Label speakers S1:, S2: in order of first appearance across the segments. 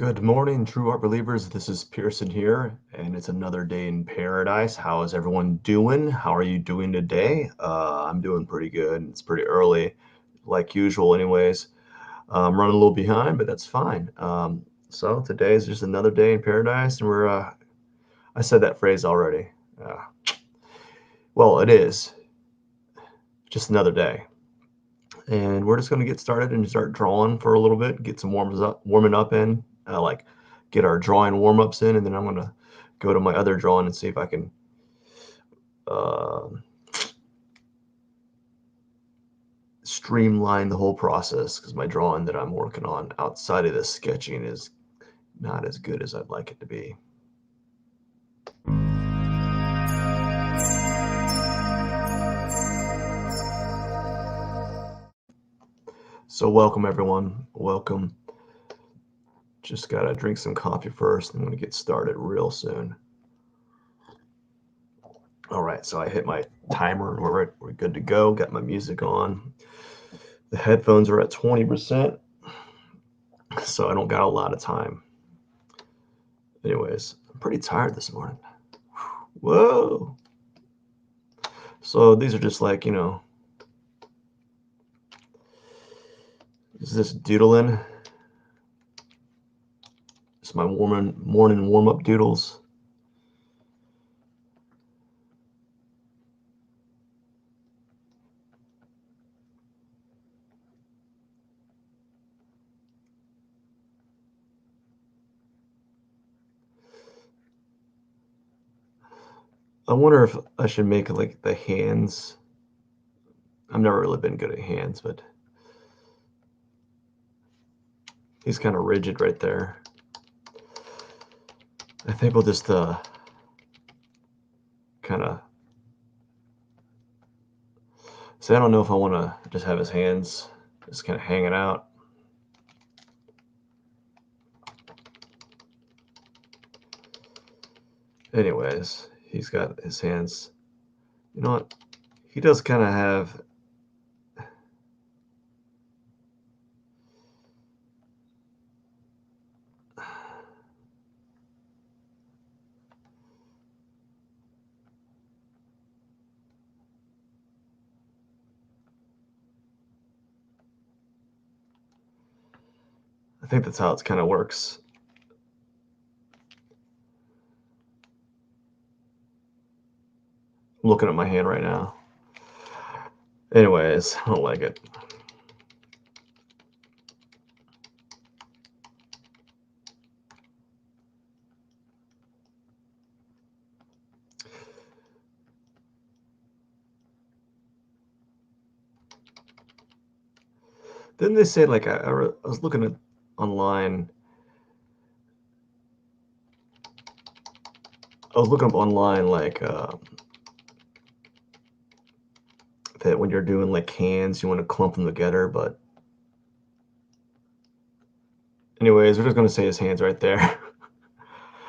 S1: Good morning, true art believers. This is Pearson here, and it's another day in paradise. How is everyone doing? How are you doing today? I'm doing pretty good. It's pretty early, like usual, anyways. I'm running a little behind, but that's fine. So today is just another day in paradise, and I said that phrase already. Uh, well, it is just another day. And we're just going to get started and start drawing for a little bit, get some warming up in, like get our drawing warm-ups in, and then I'm going to go to my other drawing and see if I can uh, streamline the whole process, because my drawing that I'm working on outside of this sketching is not as good as I'd like it to be. So welcome everyone, welcome. Just gotta drink some coffee first. I'm gonna get started real soon. All right, so I hit my timer and we're good to go. Got my music on. The headphones are at 20%, so I don't got a lot of time. Anyways, I'm pretty tired this morning. Whoa. So these are just like, is this doodling? It's my morning warm-up doodles. I wonder if I should make like the hands. I've never really been good at hands, but he's kind of rigid right there. I think we'll just kind of see. I don't know if I want to just have his hands just kind of hanging out. Anyways, he's got his hands. You know what? He does kind of have. I think that's how it kind of works. I'm looking at my hand right now. Anyways, I don't like it. Didn't they say, like, I was looking at online. I was looking up online, like, that when you're doing like hands, you want to clump them together. But anyways, we're just gonna say his hands right there.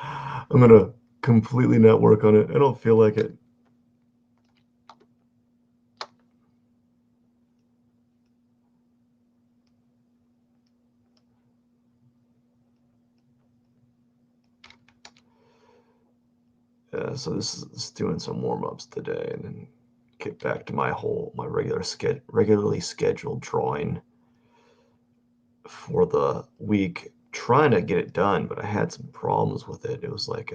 S1: I'm gonna completely not work on it. I don't feel like it. So this is doing some warm-ups today, and then get back to my regularly scheduled drawing for the week. Trying to get it done, but I had some problems with it. It was like,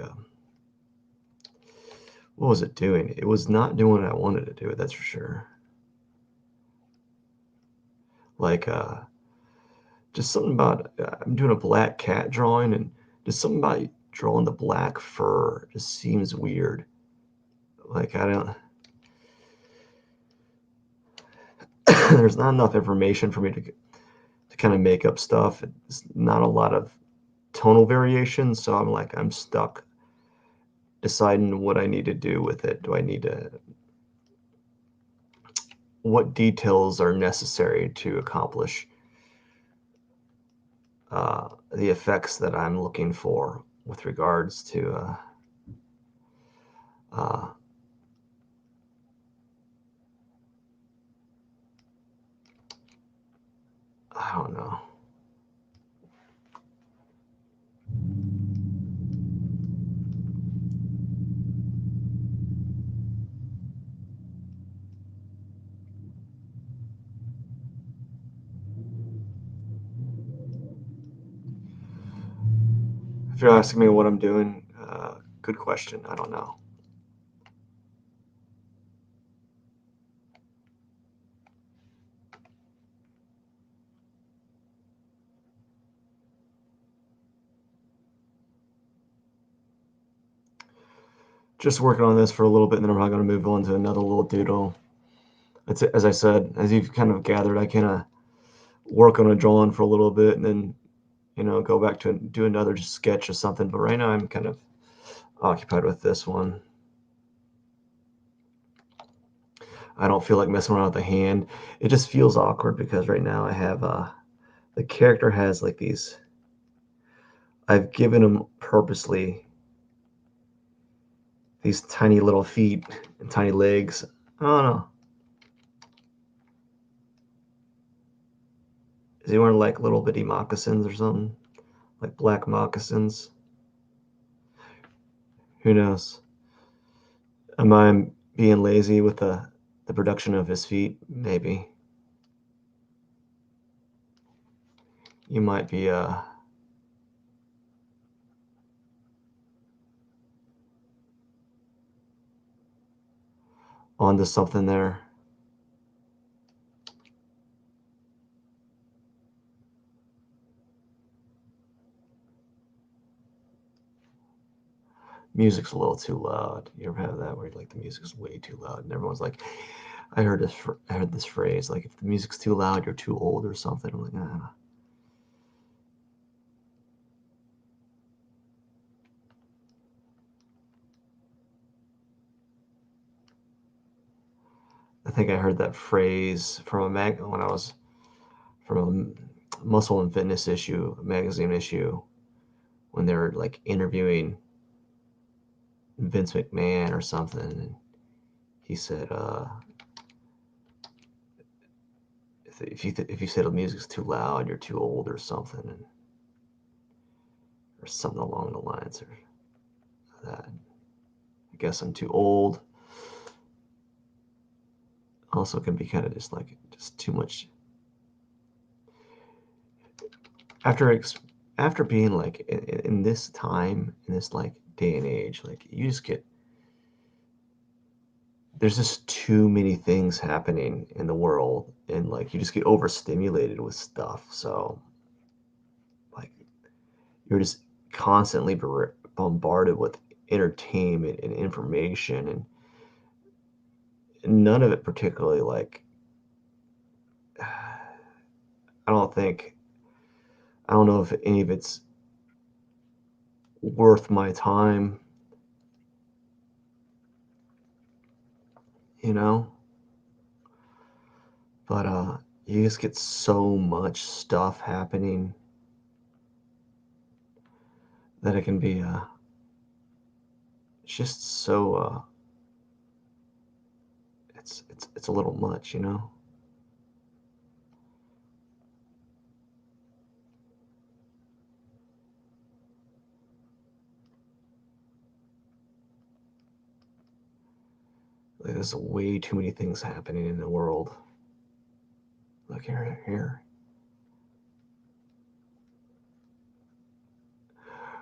S1: what was it doing? It was not doing what I wanted to do. That's for sure. Like, just something about I'm doing a black cat drawing, and just something about drawing the black fur just seems weird. Like, I don't. There's not enough information for me to kind of make up stuff. It's not a lot of tonal variation, so I'm stuck deciding what I need to do with it. Do I need to? What details are necessary to accomplish the effects that I'm looking for with regards to uh, I don't know. If you're asking me what I'm doing, good question. I don't know. Just working on this for a little bit, and then I'm going to move on to another little doodle. It's, as I said, as you've kind of gathered, I kind of work on a drawing for a little bit, and then go back to do another sketch or something. But right now, I'm kind of occupied with this one. I don't feel like messing around with the hand. It just feels awkward because right now I have the character has like these. I've given him purposely these tiny little feet and tiny legs. I don't know. Is he wearing like little bitty moccasins or something? Like black moccasins? Who knows? Am I being lazy with the production of his feet? Maybe. You might be onto something there. Music's a little too loud. You ever have that where like the music's way too loud and everyone's like, I heard this phrase like if the music's too loud, you're too old or something. I'm like, ah. I think I heard that phrase from a when I was from a muscle and fitness issue, a magazine issue, when they were like interviewing Vince McMahon or something, and he said, if you said the music's too loud, you're too old or something, or something along the lines of that. I guess I'm too old. Also, can be kind of just too much. After being like in this time, in this like day and age, like you just get there's just too many things happening in the world, and like you just get overstimulated with stuff. So like you're just constantly bombarded with entertainment and information, and none of it particularly like I don't think I don't know if any of it's worth my time, you know. But you just get so much stuff happening that it can be just so it's a little much, you know. Like, there's way too many things happening in the world. Look here.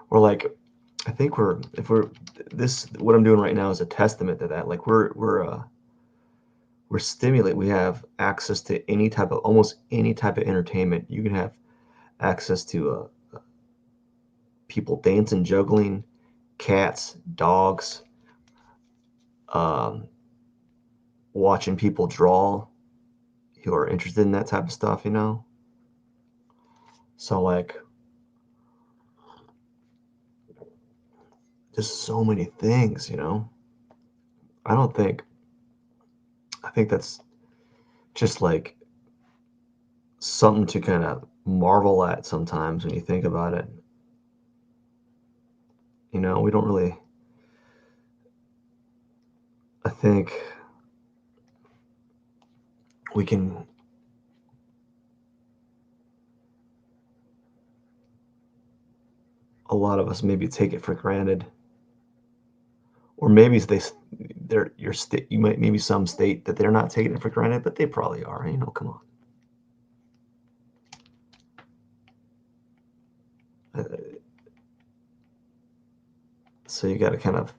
S1: We're like, I think if we're this what I'm doing right now is a testament to that. Like we're stimulate. We have access to almost any type of entertainment. You can have access to people dancing, juggling, cats, dogs, um, watching people draw who are interested in that type of stuff, you know? So, like, just so many things, you know? I don't think, I think that's just like something to kind of marvel at sometimes when you think about it. You know, we don't really, I think we can, a lot of us maybe take it for granted. Or maybe your state, you might, maybe some state that they're not taking it for granted, but they probably are, you know, come on. Uh, So you got to kind of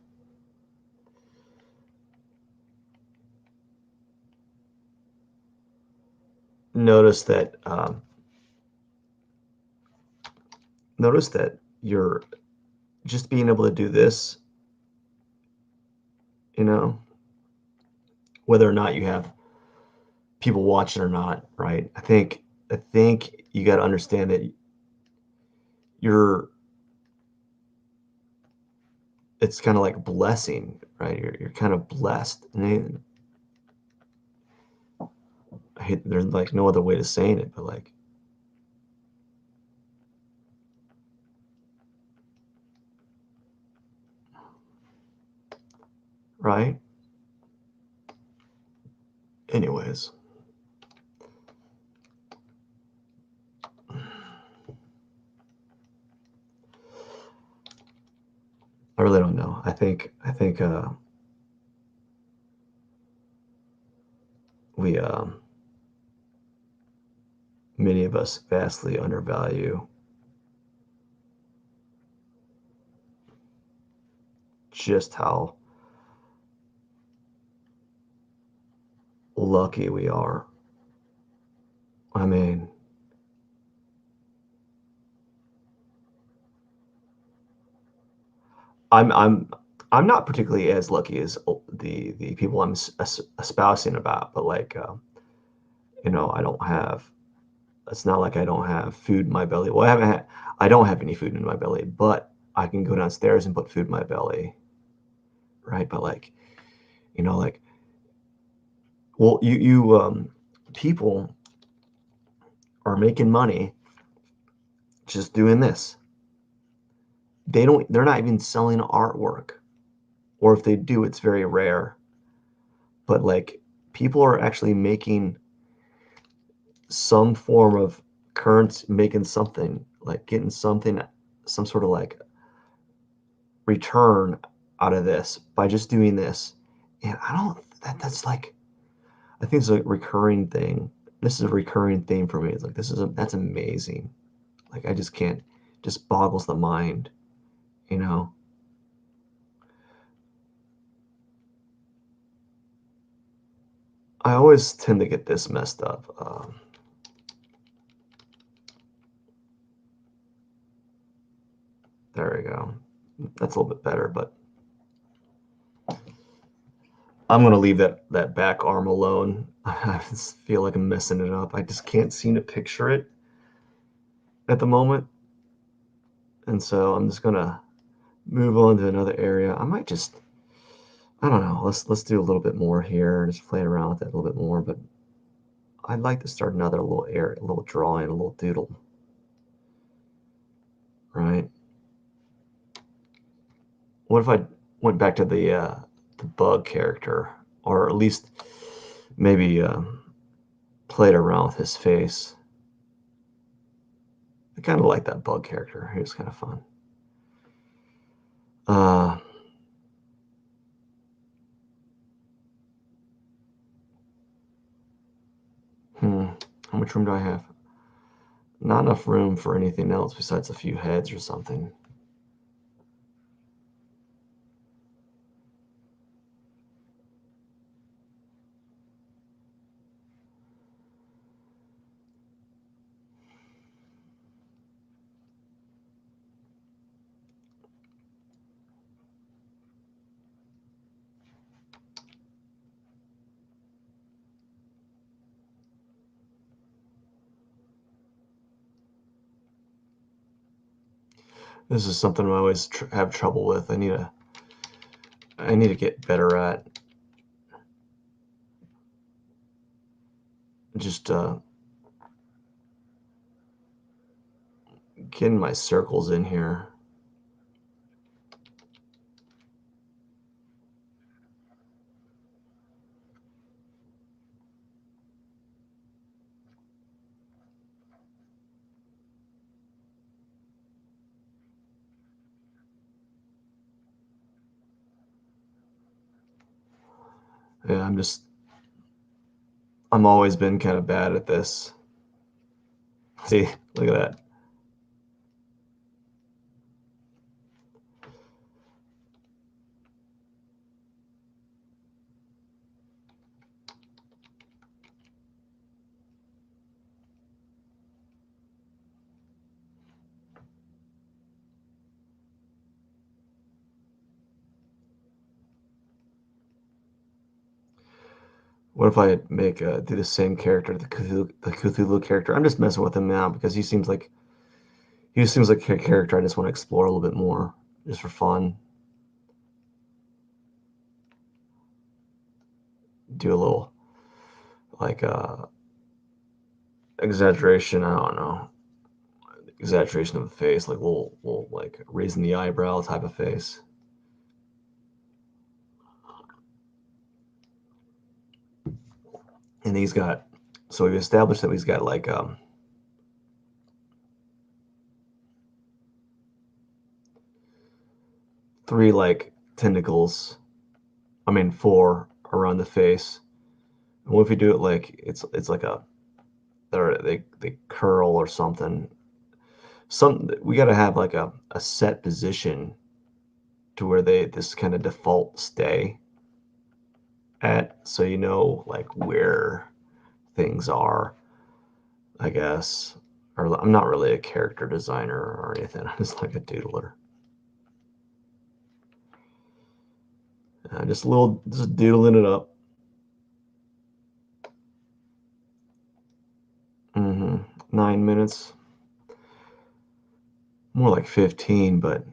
S1: notice that you're just being able to do this, you know, whether or not you have people watching or not, right? I think you got to understand that you're it's kind of like blessing, right? You're kind of blessed. And there's like no other way to saying it, but like, right? Anyways, I really don't know. I think we many of us vastly undervalue just how lucky we are. I mean, I'm I'm I'm not particularly as lucky as the people I'm espousing about, but like I don't have. It's not like I don't have food in my belly. Well, I don't have any food in my belly, but I can go downstairs and put food in my belly, right? But like, like, well, people are making money just doing this. They're not even selling artwork, or if they do, it's very rare. But like, people are actually making some form of currency, making something, like getting something, some sort of like return out of this by just doing this. And I don't, that's like, I think it's a recurring thing. This is a recurring theme for me. It's like, that's amazing. Like, I just can't, just boggles the mind, you know? I always tend to get this messed up. There we go. That's a little bit better, but I'm gonna leave that back arm alone. I just feel like I'm messing it up. I just can't seem to picture it at the moment, and so I'm just gonna move on to another area. I might just, I don't know. Let's do a little bit more here and just play around with it a little bit more. But I'd like to start another little area, a little drawing, a little doodle, right? What if I went back to the bug character, or at least maybe played around with his face? I kind of like that bug character. He was kind of fun. Uh, hmm. How much room do I have? Not enough room for anything else besides a few heads or something. This is something I always have trouble with. I need to get better at just getting my circles in here. Yeah, I'm always been kind of bad at this. See, look at that. What if I make do the same character, the Cthulhu character? I'm just messing with him now because he seems like a character I just want to explore a little bit more, just for fun. Do a little like exaggeration. I don't know, exaggeration of the face, like little like raising the eyebrow type of face. And he's got, so we've established that he's got like 3 like tentacles. I mean 4 around the face. And what if you do it like it's like a they curl or something. We got to have like a set position to where they this kind of default stay at, so you know like where things are, I guess. Or I'm not really a character designer or anything. I'm just like a doodler. Just doodling it up. 9 minutes, more like 15, but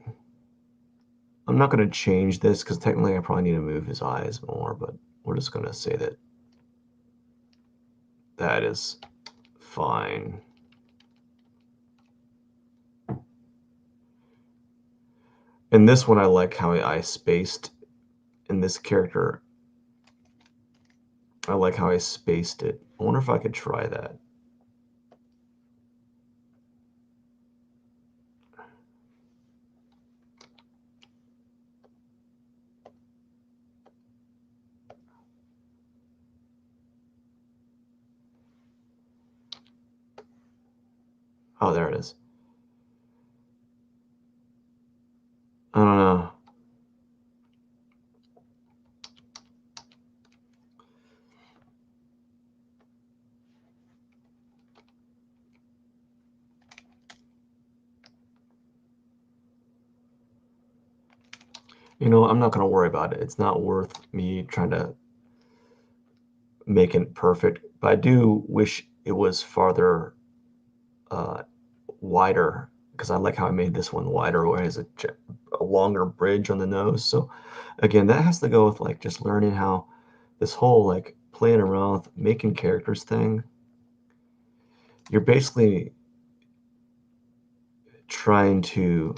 S1: I'm not going to change this because technically I probably need to move his eyes more, but we're just going to say that that is fine. In this one, I like how I spaced in this character. I like how I spaced it. I wonder if I could try that. Oh, there it is. I don't know. You know, I'm not going to worry about it. It's not worth me trying to make it perfect. But I do wish it was farther uh, wider, because I like how I made this one wider where it has a longer bridge on the nose. So again, that has to go with like just learning how this whole like playing around with making characters thing. You're basically trying to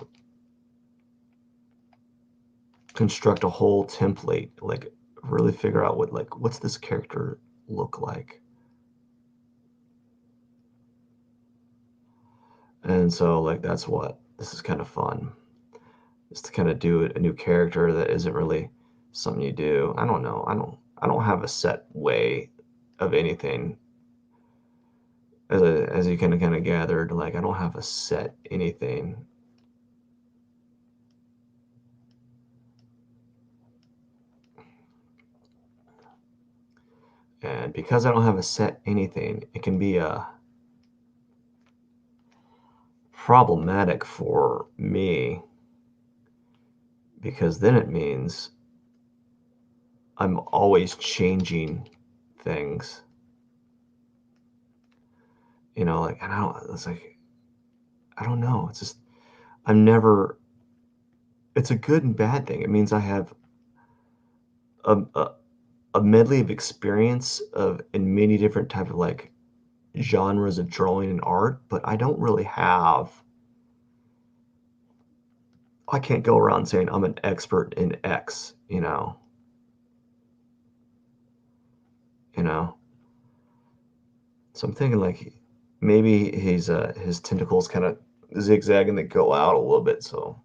S1: construct a whole template, like really figure out what's this character look like. And so like that's what this is kind of fun. Is to kind of do a new character that isn't really something you do. I don't know. I don't have a set way of anything. As you kind of gathered, like I don't have a set anything. And because I don't have a set anything, it can be problematic for me, because then it means I'm always changing things. You know, like and I don't it's like I don't know. It's just I'm never it's a good and bad thing. It means I have a a medley of experience of in many different type of like genres of drawing and art, but I don't really have I can't go around saying I'm an expert in X, you know. So I'm thinking like maybe his tentacles kind of zigzag and they go out a little bit, so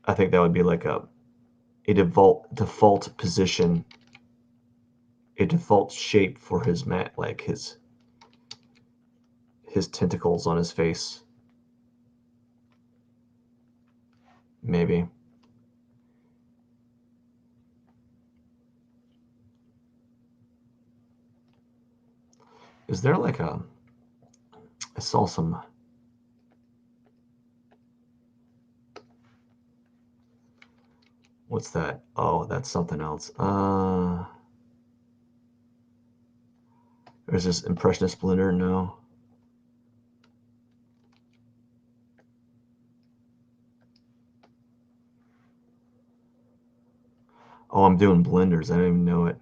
S1: I think that would be like a default position, a default shape for his mat, like his tentacles on his face, maybe. Is there like I saw some What's that? Oh, that's something else. There's this Impressionist Blender. No. Oh, I'm doing blenders. I didn't even know it.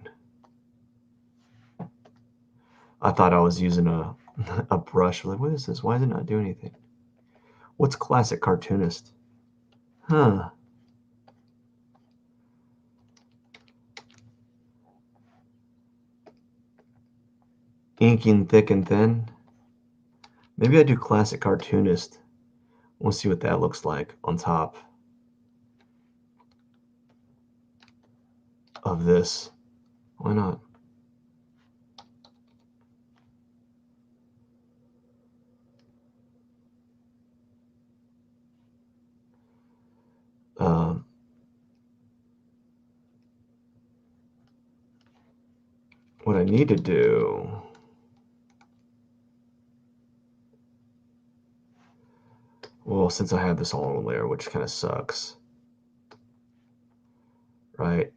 S1: I thought I was using a a brush. Like, what is this? Why is it not doing anything? What's classic cartoonist? Huh. Inking thick and thin. Maybe I do classic cartoonist. We'll see what that looks like on top of this. Why not? Um, what I need to do. Well, since I have this all in one layer, which kind of sucks, right?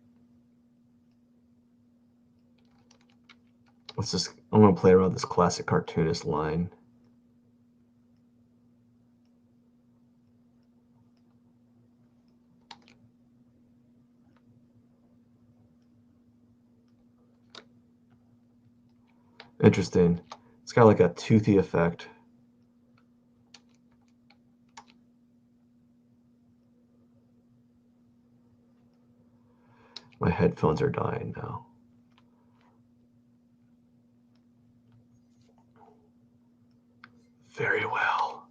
S1: Let's just, I'm going to play around this classic cartoonist line. Interesting. It's got like a toothy effect. My headphones are dying now. Very well.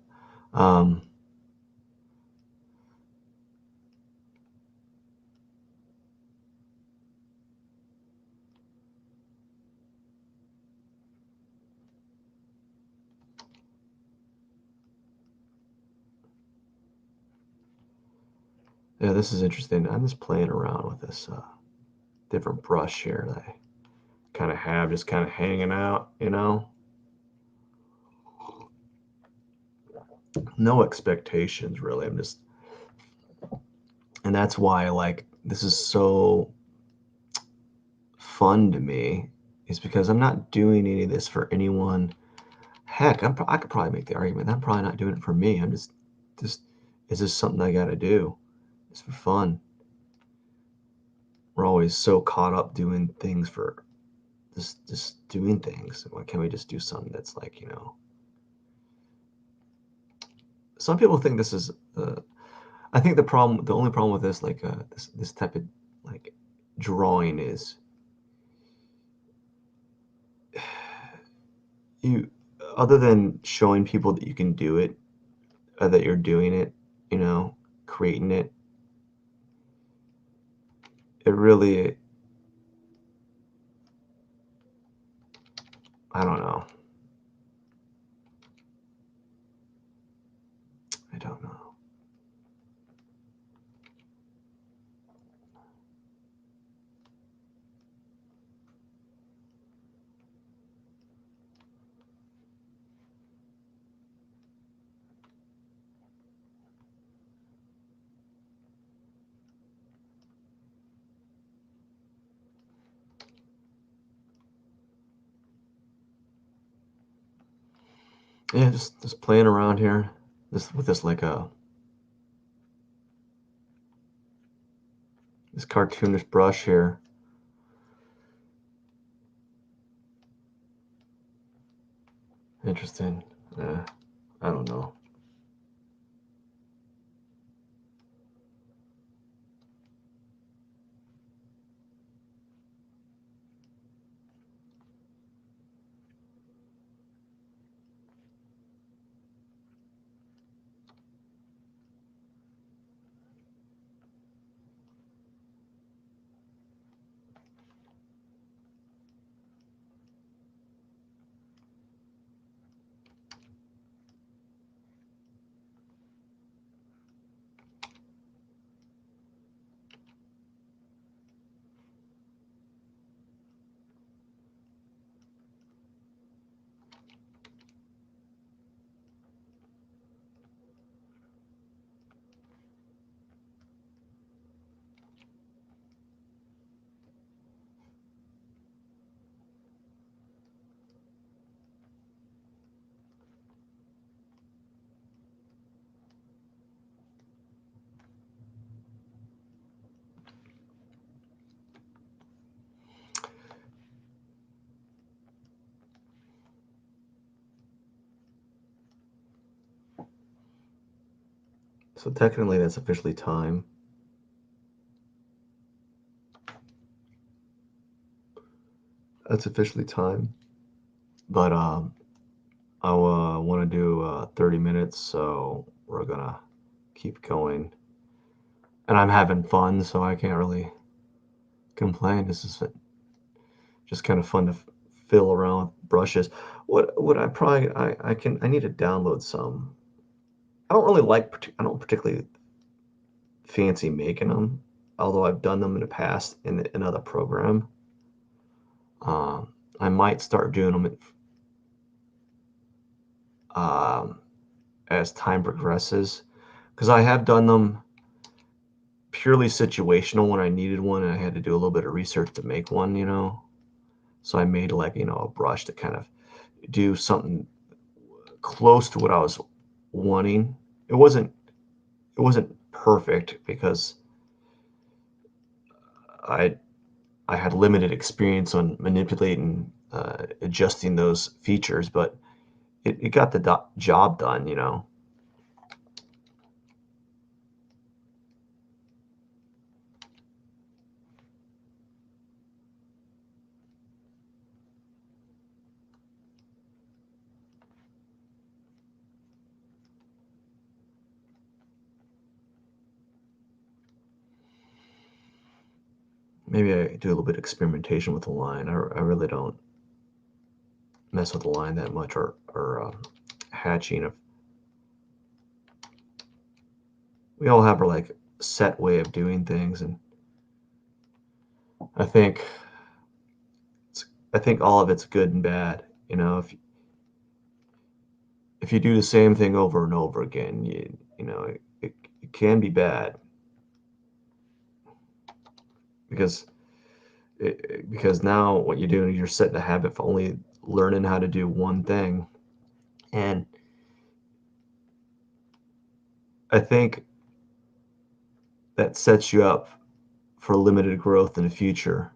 S1: Yeah, this is interesting. I'm just playing around with this different brush here that I kind of have just kind of hanging out, you know? No expectations really. I'm just, and that's why like this is so fun to me, is because I'm not doing any of this for anyone. Heck, I could probably make the argument that I'm probably not doing it for me. I'm just, is this something I got to do? It's for fun. We're always so caught up doing things for just doing things. Why can't we just do something that's like, you know? Some people think this is. I think the only problem with this, like this type of like drawing is you, other than showing people that you can do it, that you're doing it, you know, creating it. It really, I don't know. I don't know. Yeah, just playing around here, this with this like this cartoonish brush here. Interesting. I don't know. So technically that's officially time. That's officially time. But I want to do 30 minutes, so we're gonna keep going. And I'm having fun, so I can't really complain. This is just kind of fun to fill around with brushes. What I probably I need to download some. I don't really I don't particularly fancy making them, although I've done them in the past in another program. I might start doing them um, as time progresses, because I have done them purely situational when I needed one and I had to do a little bit of research to make one, you know. So I made like, you know, a brush to kind of do something close to what I was wanting. It wasn't perfect because I I had limited experience on manipulating, adjusting those features, but it got the job done, you know. Maybe I do a little bit of experimentation with the line. I really don't mess with the line that much, or hatching of. We all have our like set way of doing things, and I think I think all of it's good and bad. You know, if you do the same thing over and over again, you know it can be bad because because now what you're doing is you're setting a habit for only learning how to do one thing, and I think that sets you up for limited growth in the future.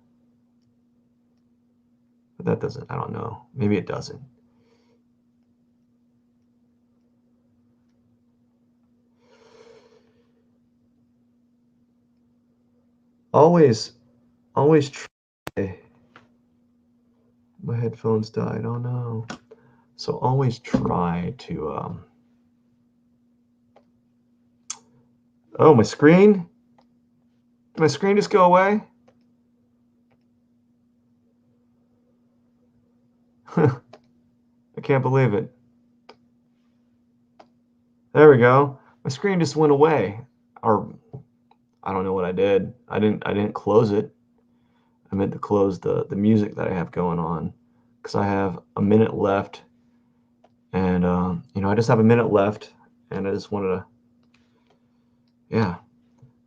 S1: But that doesn't. I don't know. Maybe it doesn't. Always, always try. My headphones died. Oh no. So always try to. Oh, my screen. Did my screen just go away? I can't believe it. There we go. My screen just went away. Or I don't know what I did. I didn't close it. I meant to close the music that I have going on because I have a minute left, and you know, I just have a minute left, and I just wanted to, yeah.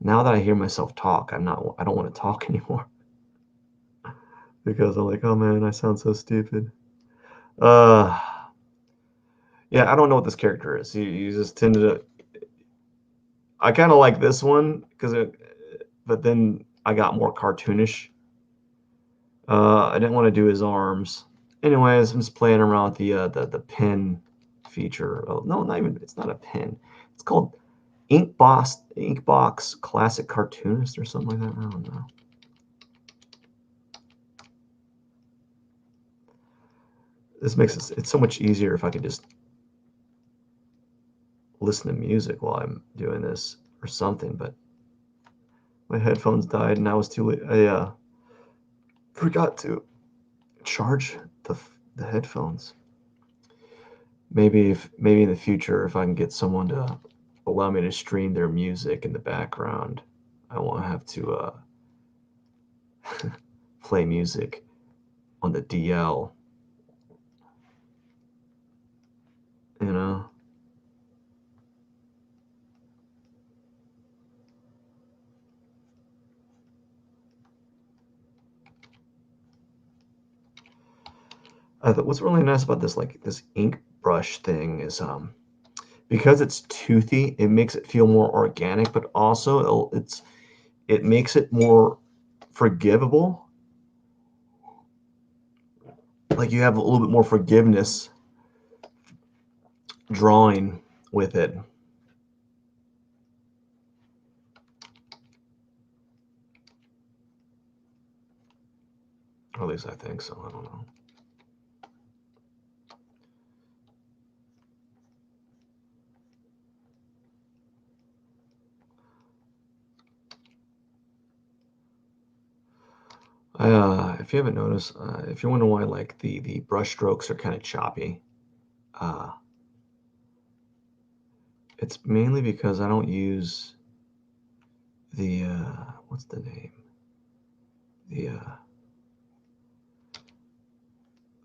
S1: Now that I hear myself talk, I don't want to talk anymore because I'm like, oh man, I sound so stupid. Uh, yeah, I don't know what this character is. He just tended to. I kind of like this one because but then I got more cartoonish. I didn't want to do his arms. Anyways, I'm just playing around with the pen feature. Oh, no, not even. It's not a pen. It's called Inkbox Classic Cartoonist or something like that. I don't know. This makes it's so much easier if I could just listen to music while I'm doing this or something. But my headphones died and I was too late. I forgot to charge the headphones. Maybe in the future, if I can get someone to allow me to stream their music in the background, I won't have to play music on the DL. You know, what's really nice about this like this ink brush thing is because it's toothy, it makes it feel more organic, but also it makes it more forgivable. Like you have a little bit more forgiveness drawing with it. Or at least I think so. I don't know. If you haven't noticed, if you're wondering why like the brush strokes are kind of choppy, uh, it's mainly because I don't use the what's the name? The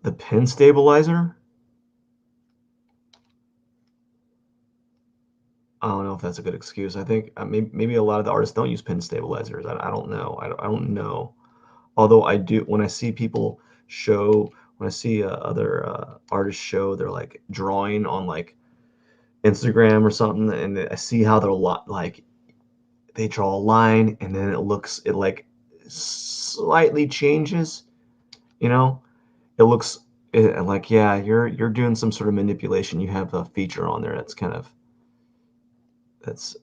S1: the pin stabilizer. I don't know if that's a good excuse. I think maybe a lot of the artists don't use pin stabilizers. I don't know. I don't know. Although I do, when I see people show, when I see other artists show, they're like drawing on like Instagram or something, and I see how they're like they draw a line and then it like slightly changes. You know, it looks like, yeah, you're doing some sort of manipulation. You have a feature on there that's kind of that's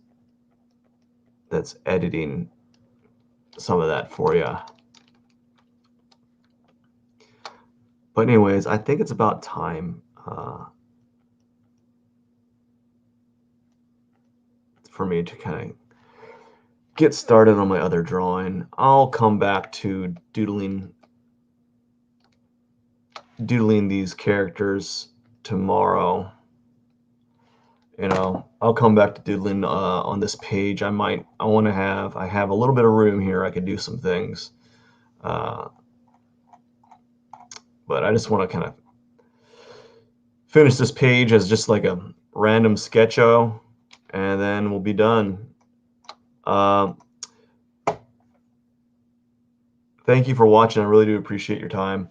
S1: that's editing some of that for you. But anyways, I think it's about time for me to kind of get started on my other drawing. I'll come back to doodling these characters tomorrow. You know, I'll come back to doodling on this page. I have a little bit of room here. I could do some things. Uh, but I just want to kind of finish this page as just like a random sketcho, and then we'll be done. Uh, Thank you for watching. I really do appreciate your time.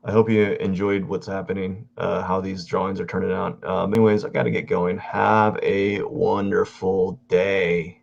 S1: I hope you enjoyed what's happening, how these drawings are turning out. Anyways, I got to get going. Have a wonderful day.